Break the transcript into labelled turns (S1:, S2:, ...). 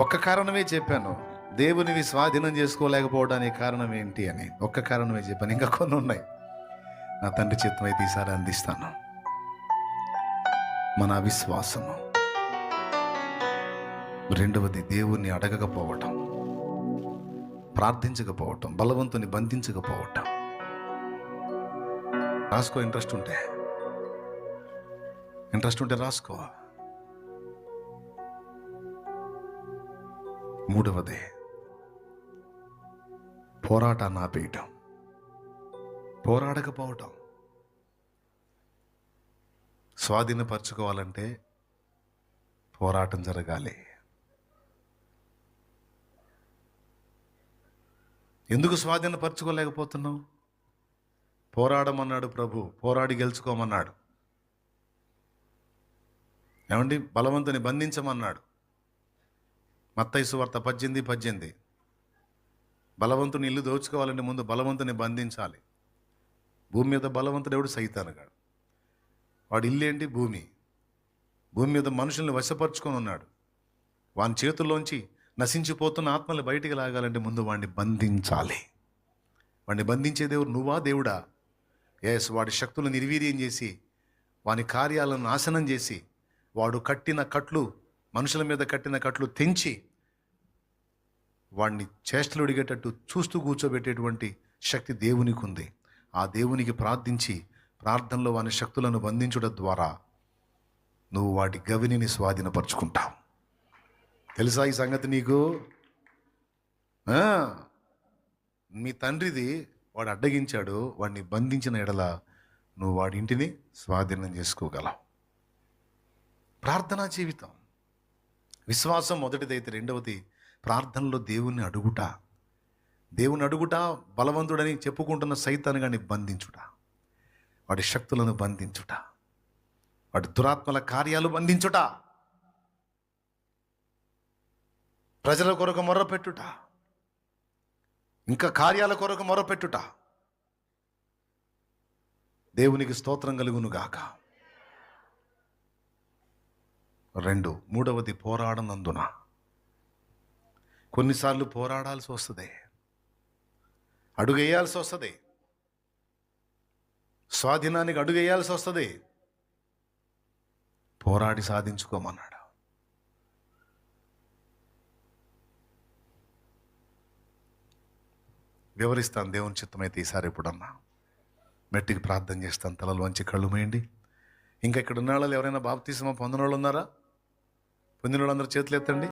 S1: ఒక్క కారణమే చెప్పాను, దేవునివి స్వాధీనం చేసుకోలేకపోవడానికి కారణం ఏంటి అని. ఒక్క కారణమే చెప్పాను, ఇంకా కొన్ని ఉన్నాయి. నా తండ్రి చిత్తం అయితే ఈసారి అందిస్తాను. మన అవిశ్వాసము. రెండవది దేవుణ్ణి అడగకపోవటం, ప్రార్థించకపోవటం, బలవంతుని బంధించకపోవటం. రాసుకో, ఇంట్రెస్ట్ ఉంటే రాసుకో. మూడవది పోరాటాన్ని ఆపేయటం, పోరాడకపోవటం. స్వాధీనపరచుకోవాలంటే పోరాటం జరగాలి. ఎందుకు స్వాధీనపరచుకోలేకపోతున్నావు? పోరాడమన్నాడు ప్రభు, పోరాడి గెలుచుకోమన్నాడు. ఏమండి, బలవంతుని బంధించమన్నాడు. మత్తయి సువార్త 18:18. బలవంతుని ఇల్లు దోచుకోవాలంటే ముందు బలవంతుని బంధించాలి. భూమి మీద బలవంతుడు ఎవడు? సైతానుగాడు. వాడి ఇల్లు ఏంటి? భూమి. భూమి మీద మనుషుల్ని వశపరుచుకొని ఉన్నాడు. వాని చేతుల్లోంచి నశించిపోతున్న ఆత్మల్ని బయటికి లాగాలంటే ముందు వాడిని బంధించాలి. వాడిని బంధించే దేవుడు నువ్వా, దేవుడా? ఎస్. వాడి శక్తులను నిర్వీర్యం చేసి, వాని కార్యాలను నాశనం చేసి, వాడు కట్టిన కట్లు, మనుషుల మీద కట్టిన కట్లు తెంచి, వాడిని చేష్టలు అడిగేటట్టు చూస్తూ కూర్చోబెట్టేటువంటి శక్తి దేవునికి ఉంది. ఆ దేవునికి ప్రార్థించి, ప్రార్థనలో వాని శక్తులను బంధించడం ద్వారా నువ్వు వాటి గవిని స్వాధీనపరుచుకుంటావు. తెలుసా ఈ సంగతి నీకు? మీ తండ్రిది వాడు అడ్డగించాడు, వాడిని బంధించిన ఎడల నువ్వు వాడి ఇంటిని స్వాధీనం చేసుకోగలవు. ప్రార్థనా జీవితం, విశ్వాసం మొదటిదైతే, రెండవది ప్రార్థనలో దేవుణ్ణి అడుగుట. దేవుని అడుగుట, బలవంతుడని చెప్పుకుంటున్న సైతాను గాని బంధించుట, వాడి శక్తులను బంధించుట, వాడి దురాత్మల కార్యాలు బంధించుట, ప్రజల కొరకు మొర్రపెట్టుట, ఇంకా కార్యాల కొరకు మొర్రపెట్టుట. దేవునికి స్తోత్రం కలుగునుగాక. మూడవది పోరాడనందున. కొన్నిసార్లు పోరాడాల్సి వస్తుంది, అడుగేయాల్సి వస్తుంది, స్వాధీనానికి అడుగేయాల్సి వస్తుంది. పోరాడి సాధించుకోమన్నాడు. వివరిస్తాను దేవుని చిత్తమైతే ఈసారి. ఎప్పుడన్నా మెట్టికి ప్రార్థన చేస్తాను. తలలోంచి కళ్ళు మూయండి. ఇంకా ఇక్కడ ఉన్న వాళ్ళు ఎవరైనా బాప్తిస్మా పొందిన వాళ్ళు ఉన్నారా? పొందిన వాళ్ళందరూ చేతులు ఎత్తండి.